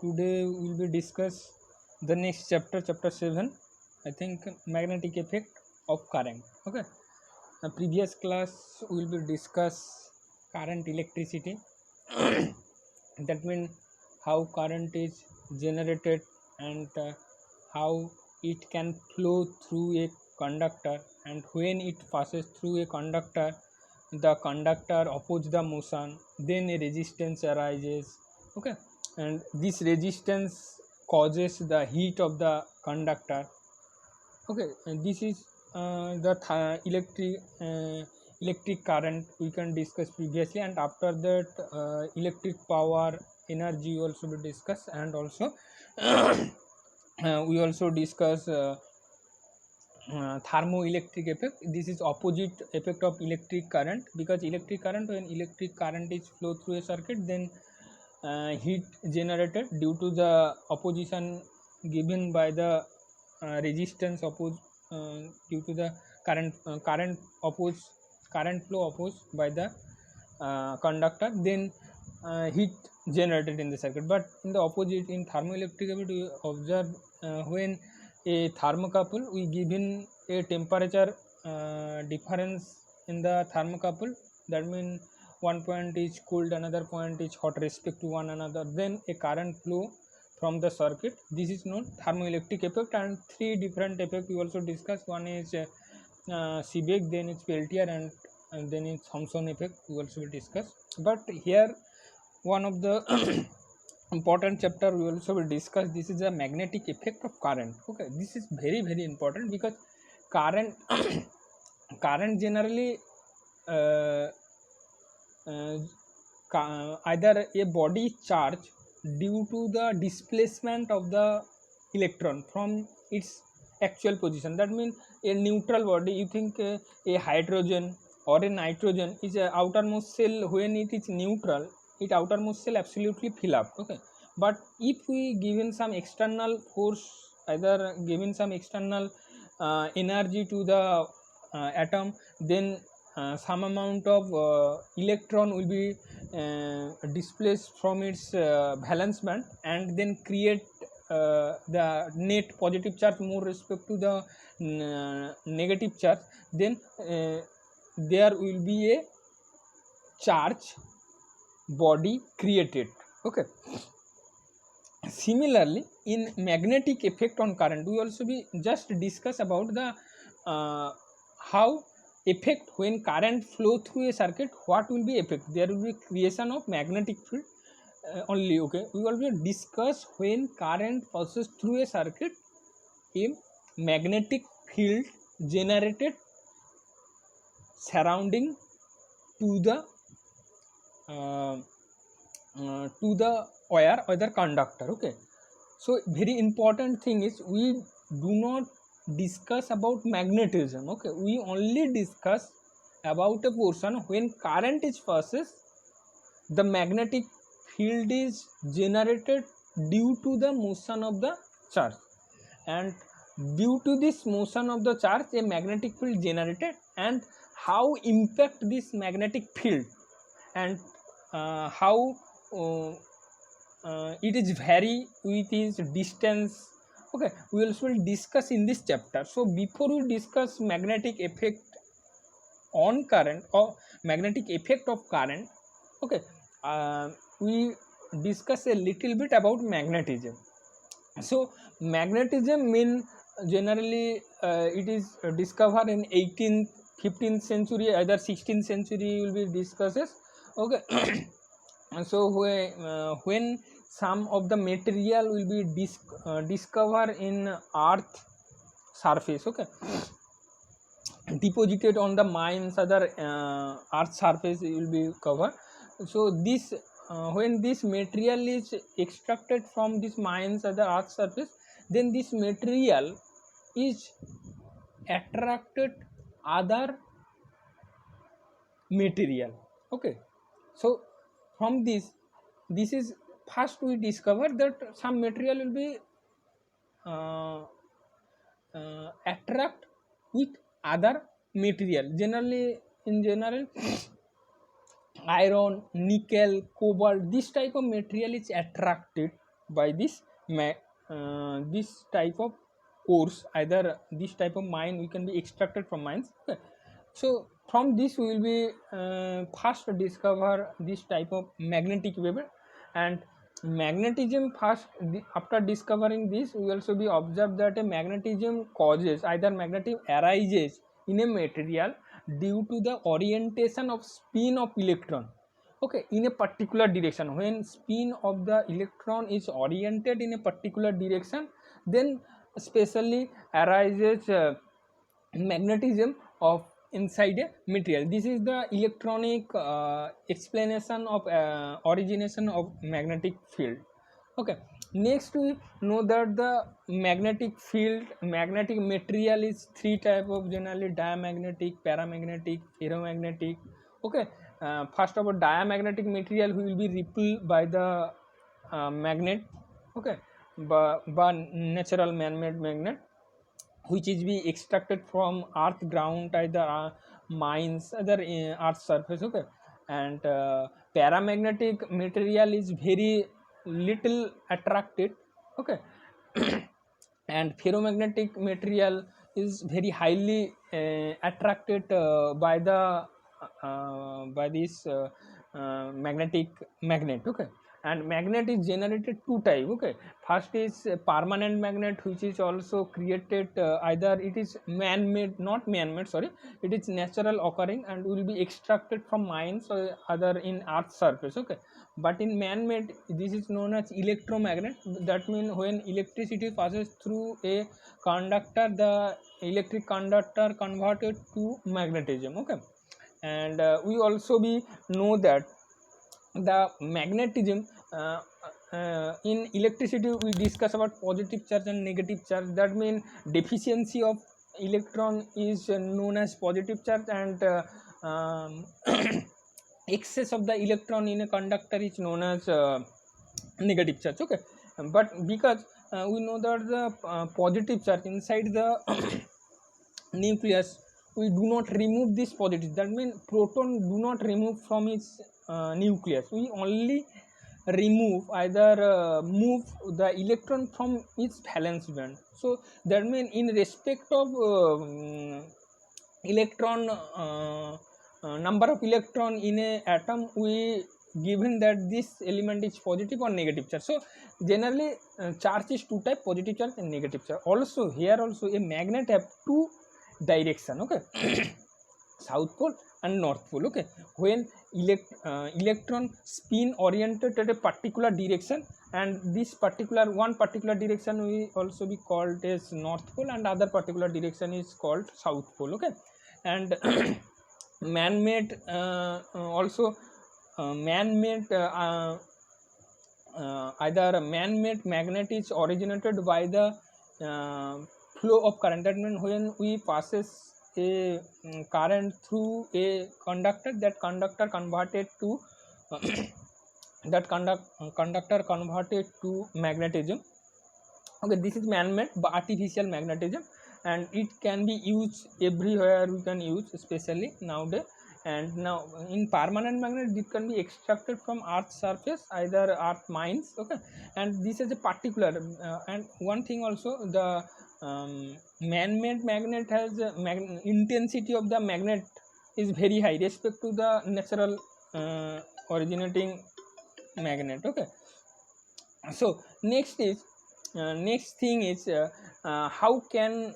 today we will be discuss the next chapter, chapter 7. I think magnetic effect of current. Okay. Previous class we will be discuss current electricity. That means how current is generated and how it can flow through a conductor, and when it passes through a conductor, the conductor opposes the motion, then a resistance arises. Okay, and this resistance causes the heat of the conductor. Okay, and this is the electric current we can discuss previously, and after that electric power energy also be discussed, and also we also discuss thermoelectric effect. This is opposite effect of electric current, because electric current, when electric current is flow through a circuit, then heat generated due to the opposition given by the resistance opposed due to the current flow opposed by the conductor, then heat generated in the circuit. But in the opposite, in thermoelectric effect, we observe when a thermocouple, we given a temperature difference in the thermocouple. That means one point is cooled, another point is hot respect to one another, then a current flow from the circuit. This is known thermoelectric effect. And three different effect we also discuss. One is Seebeck, then it's Peltier, and then it's Thomson effect we also will discuss. But here one of the important chapter we also will discuss, this is the magnetic effect of current. Okay, this is very important, because current current generally uh, either a body charge due to the displacement of the electron from its actual position. That means a neutral body, you think a hydrogen or a nitrogen is a outermost shell. When it is neutral, it outermost shell absolutely fill up. Okay, but if we given some external force, either given some external energy to the atom, then some amount of electron will be displaced from its valence band, and then create the net positive charge more respect to the negative charge. Then there will be a charge body created. Okay, similarly in magnetic effect on current, we also be just discuss about the how effect when current flow through a circuit, what will be effect. There will be creation of magnetic field only. Okay, we will be discuss when current passes through a circuit, a magnetic field generated surrounding to the uh, wire or the conductor. Okay, so very important thing is we do not discuss about magnetism. Okay, we only discuss about a portion when current is passes, the magnetic field is generated due to the motion of the charge, and due to this motion of the charge a magnetic field generated, and how impact this magnetic field, and how it is vary with its distance. Okay, we also will discuss in this chapter. So before we discuss magnetic effect on current or magnetic effect of current, okay, we discuss a little bit about magnetism. So magnetism mean generally it is discovered in 18th 15th century, either 16th century will be discusses. Okay, so when some of the material will be discovered in earth surface. Okay, deposited on the mines, other earth surface will be covered. So this when this material is extracted from this mines or the earth surface, then this material is attracted other material. Okay, so from this is first we discover that some material will be uh, attract with other material. Generally, in general, iron, nickel, cobalt, this type of material is attracted by this type of ores. Either this type of mine we can be extracted from mines. Okay. So from this we will be first discover this type of magnetic wave, and magnetism first. After discovering this, we also be observed that a magnetism causes, either magnetism arises in a material due to the orientation of spin of electron, okay, in a particular direction. When spin of the electron is oriented in a particular direction, then especially arises magnetism of inside a material. This is the electronic explanation of origination of magnetic field. Okay, next we know that the magnetic field, magnetic material is three type of, generally diamagnetic, paramagnetic, ferromagnetic. Okay, first of all, diamagnetic material will be repelled by the magnet. Okay, by natural man-made magnet, which is be extracted from earth ground, either mines, other earth surface. Okay, and paramagnetic material is very little attracted. Okay, and ferromagnetic material is very highly attracted by this magnetic magnet. Okay, and magnet is generated two type. Okay, first is permanent magnet, which is also created either it is man-made, not man-made, sorry, it is natural occurring and will be extracted from mines or other in earth surface. Okay, but in man-made, this is known as electromagnet. That means when electricity passes through a conductor, the electric conductor converted to magnetism. Okay, and we also be know that the magnetism in electricity, we discuss about positive charge and negative charge. That means deficiency of electron is known as positive charge, and excess of the electron in a conductor is known as negative charge. Okay, but because we know that the positive charge inside the nucleus, we do not remove this positive. That means proton do not remove from its nucleus. We only remove, either move the electron from its valence band. So that means in respect of electron number of electron in a atom, we given that this element is positive or negative charge. So generally charge is two type, positive charge and negative charge. Also here also a magnet have two direction. Okay, south pole and north pole. Okay, when electron spin oriented at a particular direction, and this particular one particular direction will also be called as north pole, and other particular direction is called south pole. Okay, and man-made also man-made either man-made magnet is originated by the flow of current. That means when we passes a current through a conductor, that conductor converted to that conductor converted to magnetism. Okay, this is man-made but artificial magnetism, and it can be used everywhere. We can use especially nowadays. And now in permanent magnet, it can be extracted from earth surface, either earth mines. Okay, and this is a particular and one thing also, the man-made magnet has intensity of the magnet is very high respect to the natural originating magnet. Okay, so next thing is how can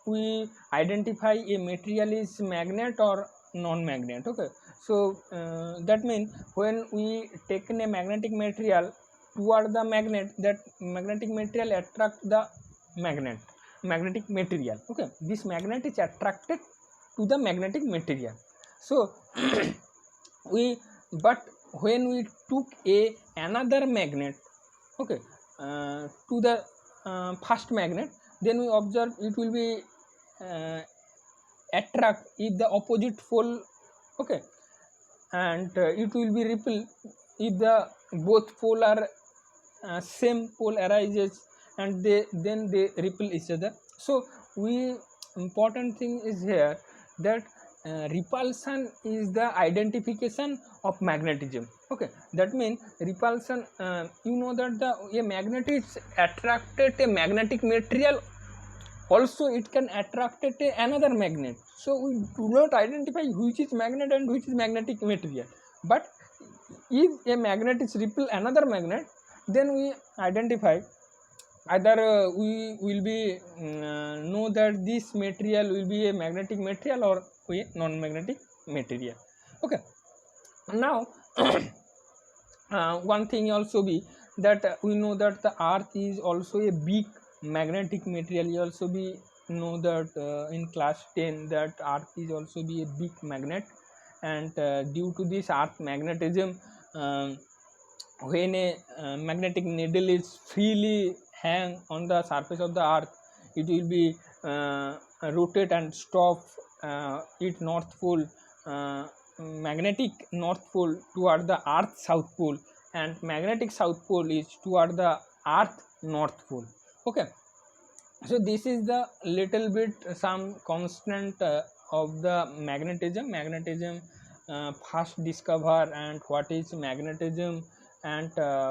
we identify a material is magnet or non-magnet. Okay, so that means when we take a magnetic material toward the magnet, that magnetic material attract the magnetic material. Okay, this magnet is attracted to the magnetic material. So we, but when we took another magnet, okay, to the first magnet, then we observe it will be attract if the opposite pole. Okay, and it will be repel if the both pole are same pole arises, and then they repel each other. So we, important thing is here that repulsion is the identification of magnetism. Okay, that means repulsion, you know that a magnet is attracted a magnetic material, also it can attract another magnet. So we do not identify which is magnet and which is magnetic material, but if a magnet is repel another magnet, then we identify either we will be know that this material will be a magnetic material or a non-magnetic material. Okay, now one thing also be that we know that the earth is also a big magnetic material. You also be know that in class 10 that earth is also be a big magnet, and due to this earth magnetism, when a magnetic needle is freely hang on the surface of the earth, it will be rotate and stop its north pole, magnetic north pole toward the earth south pole, and magnetic south pole is toward the earth north pole. Okay, so this is the little bit some constant of the magnetism first discover, and what is magnetism, and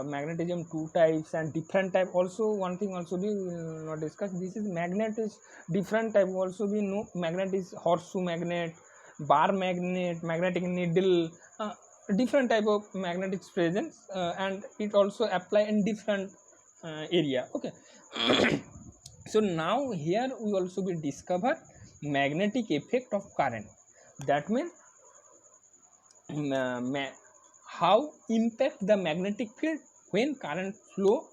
magnetism two types and different type. Also one thing also we will not discuss, this is magnet is different type. Also we know magnet is horseshoe magnet, bar magnet, magnetic needle, different type of magnetic presence, and it also apply in different area. Okay. So now here we also will discover magnetic effect of current. That means how impact the magnetic field when current flow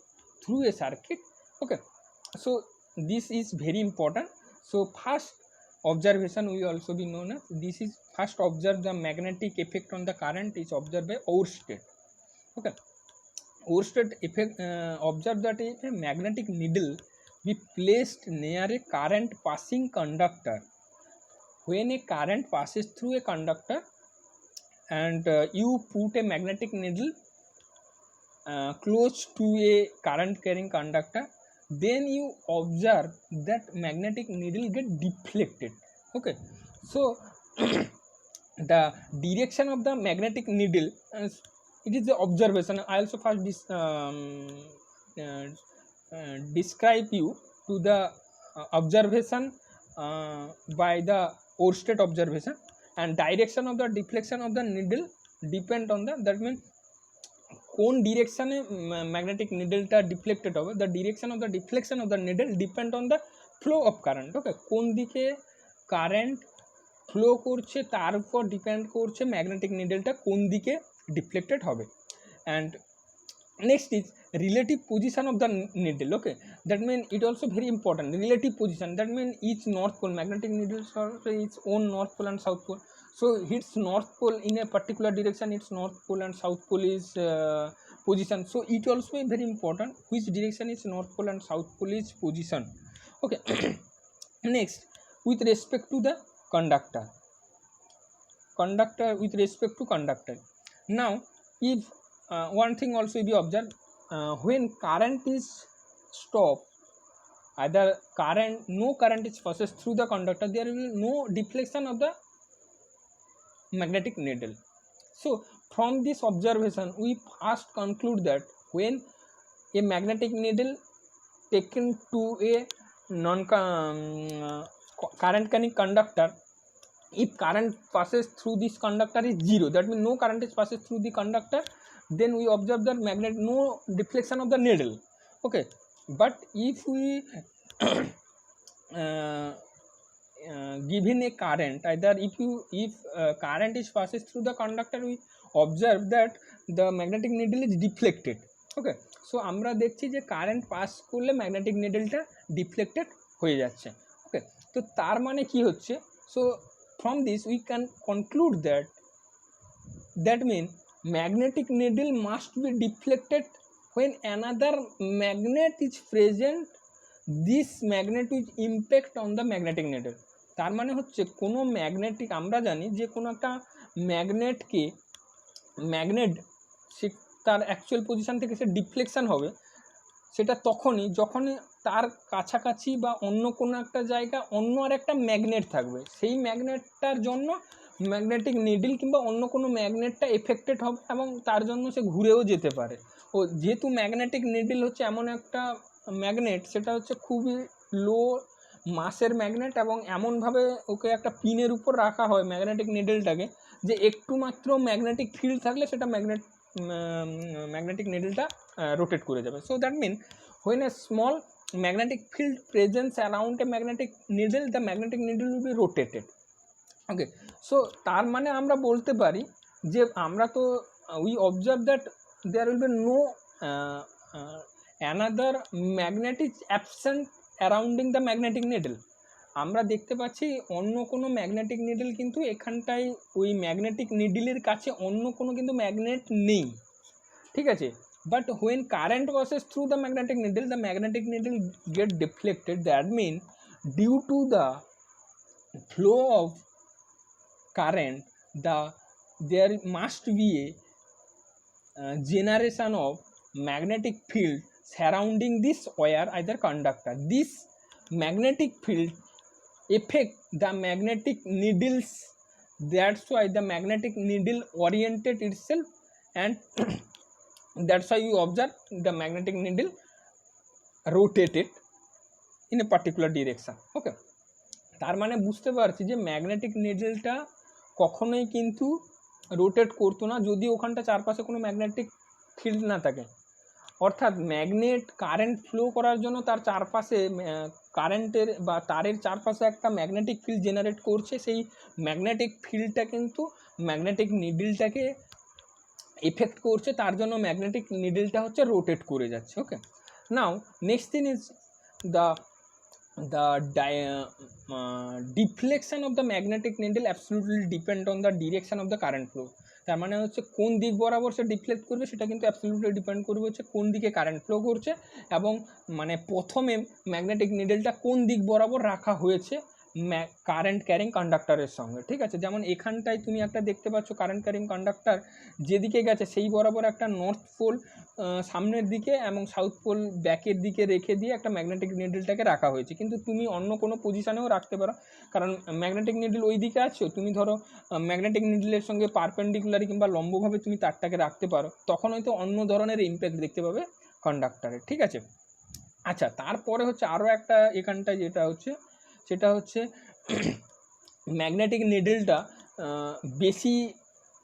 through a circuit. Okay, so this is very important. So first observation we also be known as, this is first observe the magnetic effect on the current is observed by Oersted. Okay, Oersted effect observed that if a magnetic needle be placed near a current passing conductor, when a current passes through a conductor and you put a magnetic needle close to a current carrying conductor, then you observe that magnetic needle get deflected. Okay, so the direction of the magnetic needle, it is the observation. I also first describe you to the observation by the Oersted observation, and direction of the deflection of the needle depend on the, that means কোন ডিরেকশনে magnetic নিডলটা deflected হবে, the direction of the deflection of the needle depend on the flow of current. Okay, কোন দিকে current flow করছে তার উপর depend করছে ম্যাগনেটিক নিডলটা কোন দিকে ডিফ্লেক্টেড হবে। And next is relative position of the needle. Okay, that means it also very important, relative position. That means each north pole, magnetic needle also its own north pole and south pole. So its north pole in a particular direction, its north pole and south pole is position. So it also is very important which direction is north pole and south pole is position. Okay. Next, with respect to the conductor, with respect to conductor. Now if one thing also be observed, when current is stopped, either no current is passes through the conductor, there will be no deflection of the magnetic needle. So from this observation we first conclude that when a magnetic needle taken to a non current carrying conductor, if current passes through this conductor is zero, that means no current is passes through the conductor, then we observe that magnet no deflection of the needle. Okay, but if we given a current, either if current is passes through the conductor, we observe that the magnetic needle is deflected. Okay, so আমরা দেখছি যে current pass করলে magnetic নিডলটা deflected হয়ে যাচ্ছে। ওকে, তো তার মানে কি হচ্ছে, so from this we can conclude that means magnetic needle must be deflected when another magnet is present, this magnet will impact on the magnetic needle. তার মানে হচ্ছে কোনো ম্যাগনেটিক, আমরা জানি যে কোনো একটা ম্যাগনেটকে সে তার অ্যাকচুয়াল পজিশন থেকে সে ডিফ্লেকশন হবে, সেটা তখনই যখন তার কাছাকাছি বা অন্য কোনো একটা জায়গা অন্য আর একটা ম্যাগনেট থাকবে, সেই ম্যাগনেটটার জন্য ম্যাগনেটিক নিডল কিংবা অন্য কোনো ম্যাগনেটটা এফেক্টেড হবে এবং তার জন্য সে ঘুরেও যেতে পারে। ও যেহেতু ম্যাগনেটিক নিডল হচ্ছে এমন একটা ম্যাগনেট, সেটা হচ্ছে খুবই লো মাসের ম্যাগনেট এবং এমনভাবে ওকে একটা পিনের উপর রাখা হয় ম্যাগনেটিক নিডলটাকে, যে একটু মাত্র ম্যাগনেটিক ফিল্ড থাকলে সেটা ম্যাগনেটিক নিডলটা রোটেট করে যাবে। So that mean when a small magnetic field presence around a magnetic needle, the magnetic needle will be rotated. Okay, so তার মানে আমরা বলতে পারি যে আমরা তো we observe that there will be no another magnet is absent surrounding the magnetic needle. আমরা দেখতে পাচ্ছি অন্য কোনো ম্যাগনেটিক নিডল কিন্তু এখানটায় ওই ম্যাগনেটিক নিডলের কাছে অন্য কোনো কিন্তু ম্যাগনেট নেই, ঠিক আছে। But when current passes through the magnetic needle get deflected. That means due to the flow of current, there must be a generation of magnetic field surrounding this wire, either conductor. This magnetic field affect the magnetic needles. That's why the magnetic needle oriented itself, and that's why you observe the magnetic needle rotated in a particular direction. ওকে, তার মানে বুঝতে পারছি যে magnetic নিডলটা কখনোই কিন্তু rotate করতো না যদি ওখানটা চারপাশে কোনো ম্যাগনেটিক ফিল্ড না থাকে। অর্থাৎ ম্যাগনেট কারেন্ট ফ্লো করার জন্য তার চারপাশে কারেন্টের বা তারের চারপাশে একটা ম্যাগনেটিক ফিল্ড জেনারেট করছে, সেই ম্যাগনেটিক ফিল্ডটা কিন্তু ম্যাগনেটিক নিডলটাকে এফেক্ট করছে, তার জন্য ম্যাগনেটিক নিডলটা হচ্ছে রোটেট করে যাচ্ছে। Okay, now next thing is the deflection of the magnetic needle absolutely depend on the direction of the current flow. তার মানে হচ্ছে কোন দিক বরাবর সে ডিফ্লেক্ট করবে সেটা কিন্তু অ্যাবসলিউটলি ডিপেন্ড করবে হচ্ছে কোন দিকে কারেন্ট ফ্লো করছে এবং মানে প্রথমে ম্যাগনেটিক নিডলটা কোন দিক বরাবর রাখা হয়েছে কারেন্ট ক্যারিং কন্ডাক্টরের সঙ্গে, ঠিক আছে। যেমন এখানটায় তুমি একটা দেখতে পাচ্ছ কারেন্ট ক্যারিং কন্ডাক্টর যেদিকে গেছে সেই বরাবর একটা নর্থ পোল সামনের দিকে এবং সাউথ পোল ব্যাকের দিকে রেখে দিয়ে একটা ম্যাগনেটিক নিডলটাকে রাখা হয়েছে, কিন্তু তুমি অন্য কোনো পজিশানেও রাখতে পারো, কারণ ম্যাগনেটিক নিডল ওই দিকে আছো, তুমি ধরো ম্যাগনেটিক নিডলের সঙ্গে পারপেন্ডিকুলারি কিংবা লম্বভাবে তুমি তারটাকে রাখতে পারো, তখন হয়তো অন্য ধরনের ইম্প্যাক্ট দেখতে পাবে কন্ডাক্টরে, ঠিক আছে। আচ্ছা, তারপরে হচ্ছে আরও একটা এখানটায় যেটা হচ্ছে সেটা হচ্ছে ম্যাগনেটিক নিডলটা বেশি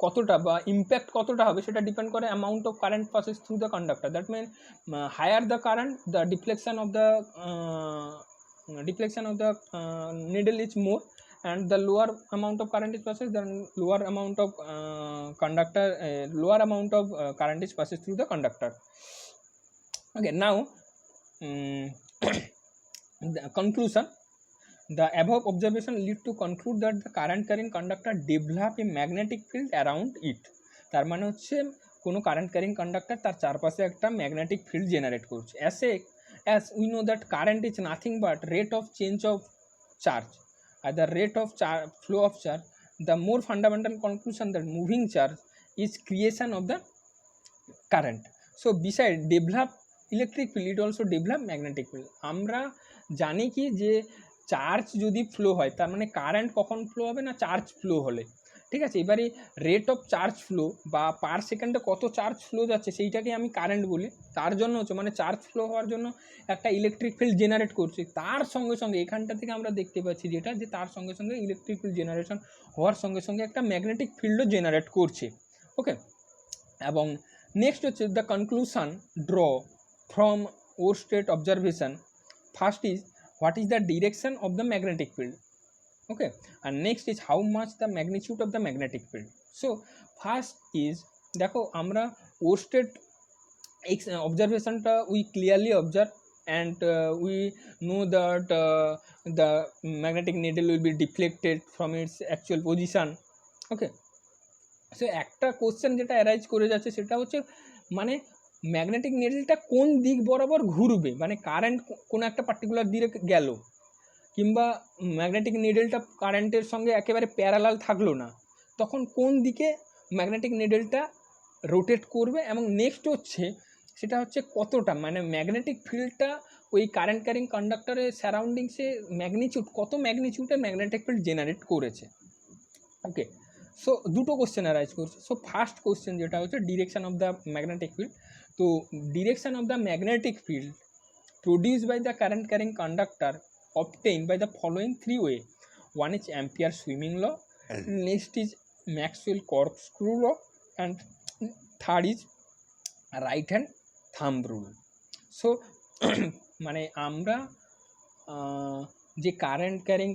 কতটা বা ইম্প্যাক্ট কতটা হবে সেটা ডিপেন্ড করে amount of current passes through the conductor. That mean higher the current, the deflection of the needle is more, and the lower amount of current is passes, then lower amount of current is passes through the conductor. Okay, now the conclusion. The above observation lead to conclude that the current carrying conductor develop a magnetic field around it. তার মানে হচ্ছে কোনো current carrying conductor তার চারপাশে একটা magnetic field generate করছে। as we know that current is nothing but rate of change of charge, the rate of flow of charge. The more fundamental conclusion that moving charge is creation of the current. So beside develop electric field, it also develop magnetic field. আমরা জানি কি যে charge যদি flow হয় তার মানে current কখন flow হবে না চার্জ ফ্লো হলে, ঠিক আছে। এবারে রেট অফ চার্জ ফ্লো বা পার সেকেন্ডে কত চার্জ ফ্লো যাচ্ছে সেইটাকে আমি কারেন্ট বলি। তার জন্য হচ্ছে মানে চার্জ ফ্লো হওয়ার জন্য একটা ইলেকট্রিক ফিল্ড জেনারেট করছে, তার সঙ্গে সঙ্গে এখানটা থেকে আমরা দেখতে পাচ্ছি যেটা যে তার সঙ্গে সঙ্গে ইলেকট্রিক ফিল্ড জেনারেশন হওয়ার সঙ্গে সঙ্গে একটা ম্যাগনেটিক ফিল্ডও জেনারেট করছে। ওকে, এবং নেক্সট হচ্ছে the conclusion draw from Oersted observation. First is what is the direction of the magnetic field, okay, and next is how much the magnitude of the magnetic field. So first is দেখো আমরা Oersted observationটা we clearly observe and we know that the magnetic needle will be deflected from its actual position. Okay, so একটা question যেটা arise করে যাচ্ছে সেটা হচ্ছে মানে magnetic নিডলটা কোন দিক বরাবর ঘুরবে, মানে কারেন্ট কোনো একটা পার্টিকুলার দিকে গেল কিংবা ম্যাগনেটিক নিডলটা কারেন্টের সঙ্গে একেবারে প্যারালাল থাকলো না, তখন কোন দিকে ম্যাগনেটিক নিডলটা রোটেট করবে এবং নেক্সট হচ্ছে সেটা হচ্ছে কতটা মানে ম্যাগনেটিক ফিল্ডটা ওই কারেন্ট ক্যারিং কন্ডাক্টরের সারাউন্ডিংসে ম্যাগনিচিউড কত ম্যাগনিচিউডে ম্যাগনেটিক ফিল্ড জেনারেট করেছে। ওকে, সো দুটো কোশ্চেন অ্যারাইজ করছে। সো ফার্স্ট কোশ্চেন যেটা হচ্ছে direction of the magnetic field. তো direction of the magnetic field produced by the current carrying conductor obtained by the following three way. One is Ampere swimming law, next is Maxwell corkscrew law, and third is right hand thumb rule. So মানে আমরা যে current carrying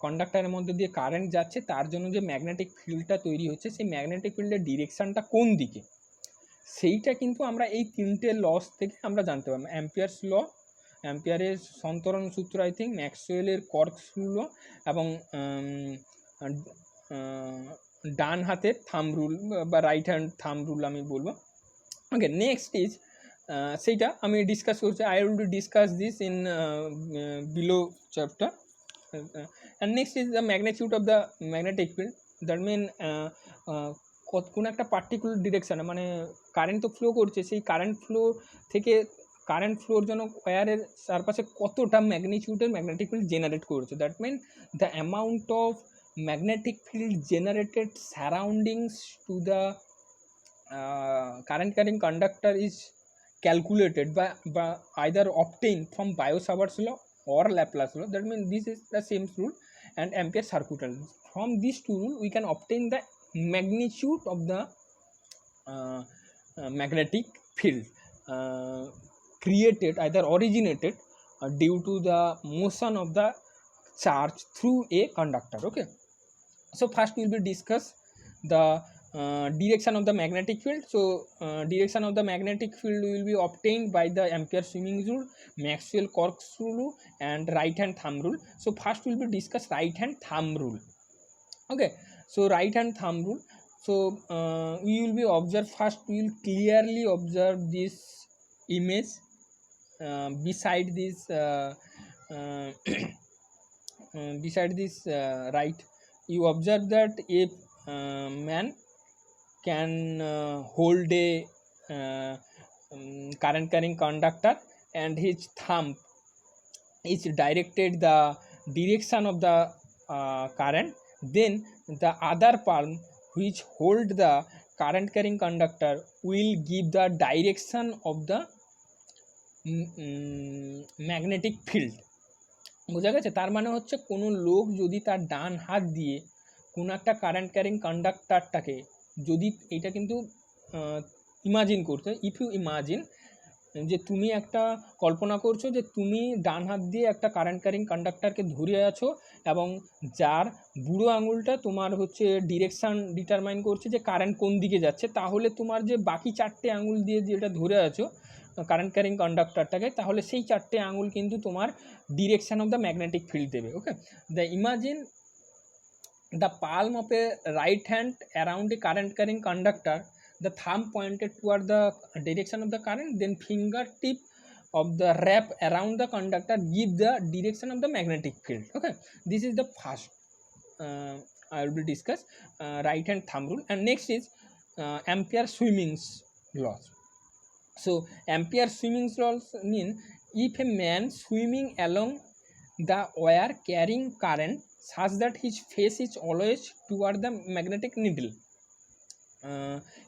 কন্ডাক্টারের মধ্যে দিয়ে current যাচ্ছে তার জন্য যে magnetic ফিল্ডটা তৈরি হচ্ছে সেই ম্যাগনেটিক ফিল্ডের ডিরেকশানটা কোন দিকে, সেইটা কিন্তু আমরা এই তিনটে লস থেকে আমরা জানতে পারবো। অ্যাম্পিয়ার্স ল, অ্যাম্পিয়ারের সন্তরণ সূত্র, আই থিঙ্ক ম্যাক্সওয়েলের কর্কস্ক্রু ল, এবং ডান হাতের থাম্ব রুল বা রাইট হ্যান্ড থাম্ব রুল আমি বলবো। ওকে, নেক্সট ইজ সেইটা আমি ডিসকাস করছি, I will discuss this in below chapter. And next is the magnitude of the magnetic field, that mean কোনো একটা পার্টিকুলার ডিরেকশানে মানে কারেন্ট তো ফ্লো করছে, সেই কারেন্ট ফ্লো থেকে কারেন্ট ফ্লোর জন্য ওয়্যারের চারপাশে কতটা ম্যাগনিটিউডের ম্যাগনেটিক ফিল্ড জেনারেট করছে, that mean the amount of magnetic field generated surroundings to the current carrying conductor is calculated by either obtained from Biot-Savart's law or Laplace law. That means this is the same rule and Ampere circuit law. From these two rules we can obtain the magnitude of the magnetic field created, either originated due to the motion of the charge through a conductor. Okay, so first we will be discuss the direction of the magnetic field. So direction of the magnetic field will be obtained by the Ampere swimming rule, Maxwell corkscrew rule, and right hand thumb rule. So first we will be discuss right hand thumb rule. Okay, so right hand thumb rule. So we will be observe, first we will clearly observe this image beside this beside this right. You observe that if man can hold a current carrying conductor and his thumb is directed the direction of the current, then the other palm which hold the current carrying conductor will give the direction of the magnetic field. বোঝা গেছে? তার মানে হচ্ছে কোনো লোক যদি তার ডান হাত দিয়ে কোনো একটা কারেন্ট ক্যারিং কন্ডাক্টারটাকে যদি, এটা কিন্তু ইমাজিন করতে, ইফ ইউ ইমাজিন যে তুমি একটা কল্পনা করছো যে তুমি ডান হাত দিয়ে একটা কারেন্ট ক্যারিং কন্ডাক্টারকে ধরে আছো এবং যার বুড়ো আঙুলটা তোমার হচ্ছে ডিরেকশান ডিটারমাইন করছে যে কারেন্ট কোন দিকে যাচ্ছে, তাহলে তোমার যে বাকি চারটে আঙুল দিয়ে যেটা ধরে আছো কারেন্ট ক্যারিং কন্ডাক্টারটাকে, তাহলে সেই চারটে আঙুল কিন্তু তোমার direction of the magnetic field দেবে। Okay, the imagine the palm of a right hand around a current carrying conductor, the thumb pointed toward the direction of the current, then fingertip of the wrap around the conductor give the direction of the magnetic field. Okay, this is the first I will be discuss right hand thumb rule. And next is Ampere swimming's laws. So Ampere swimming's laws mean if a man swimming along the wire carrying current such that his face is always toward the magnetic needle,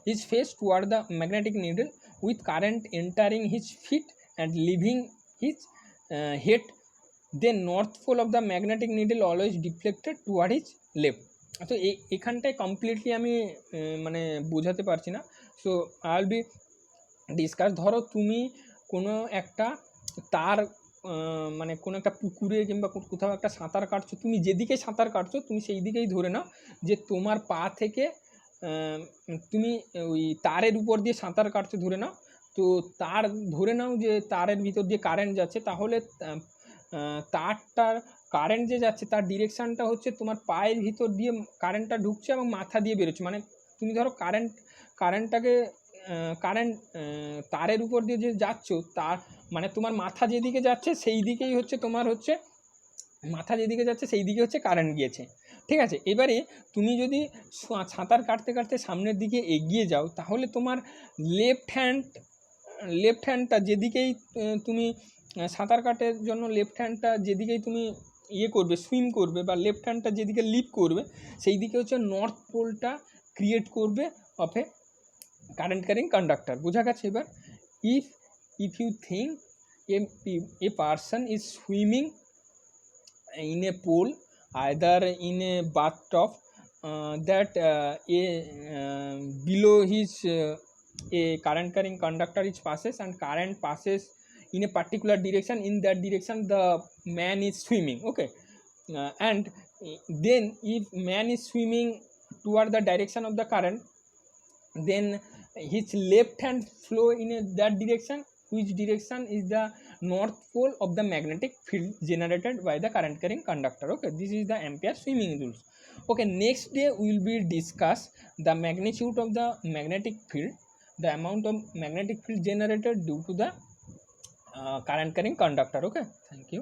his face toward the magnetic needle with current entering his feet and leaving his head, then north pole of the magnetic needle always deflected toward his left. তো এখানটায় completely আমি মানে বোঝাতে পারছি না। So I will be discuss. ধরো তুমি কোনো একটা তার মানে কোনো একটা পুকুরে কিংবা কোথাও একটা সাঁতার কাটছো, তুমি যেদিকে সাঁতার কাটছো তুমি সেই দিকেই ধরে নাও যে তোমার পা থেকে তুমি ওই তারের উপর দিয়ে সাঁতার কাটছো ধরে নাও, তো তার ধরে নাও যে তারের ভিতর দিয়ে কারেন্ট যাচ্ছে, তাহলে তারটার কারেন্ট যে যাচ্ছে তার ডিরেকশানটা হচ্ছে তোমার পায়ের ভিতর দিয়ে কারেন্টটা ঢুকছে এবং মাথা দিয়ে বেরোচ্ছে। মানে তুমি ধরো কারেন্টটাকে তারের উপর দিয়ে যে যাচ্ছ, তার মানে তোমার মাথা যেদিকে যাচ্ছে সেই দিকেই হচ্ছে তোমার হচ্ছে মাথা যেদিকে যাচ্ছে সেই দিকে হচ্ছে কারেন্ট গিয়েছে। ঠিক আছে, এবারে তুমি যদি সাঁতার কাটতে কাটতে সামনের দিকে এগিয়ে যাও, তাহলে তোমার লেফট হ্যান্ডটা যেদিকেই তুমি সাঁতার কাটার জন্য লেফট হ্যান্ডটা যেদিকেই তুমি ইয়ে করবে, সুইম করবে, বা লেফট হ্যান্ডটা যেদিকে লিপ করবে সেই দিকে হচ্ছে নর্থ পোলটা ক্রিয়েট করবে of a current carrying conductor. বোঝা গেছে? এবার if you think a person is swimming in a pool, either in a bathtub, that below his a current carrying conductor is passes, and current passes in a particular direction. In that direction the man is swimming. Okay. And then if man is swimming toward the direction of the current, then his left hand flow in that direction, which direction is the north pole of the magnetic field generated by the current carrying conductor. Okay, this is the Ampere swimming rules. Okay, next day we will be discuss the magnitude of the magnetic field, the amount of magnetic field generated due to the current carrying conductor. Okay, thank you.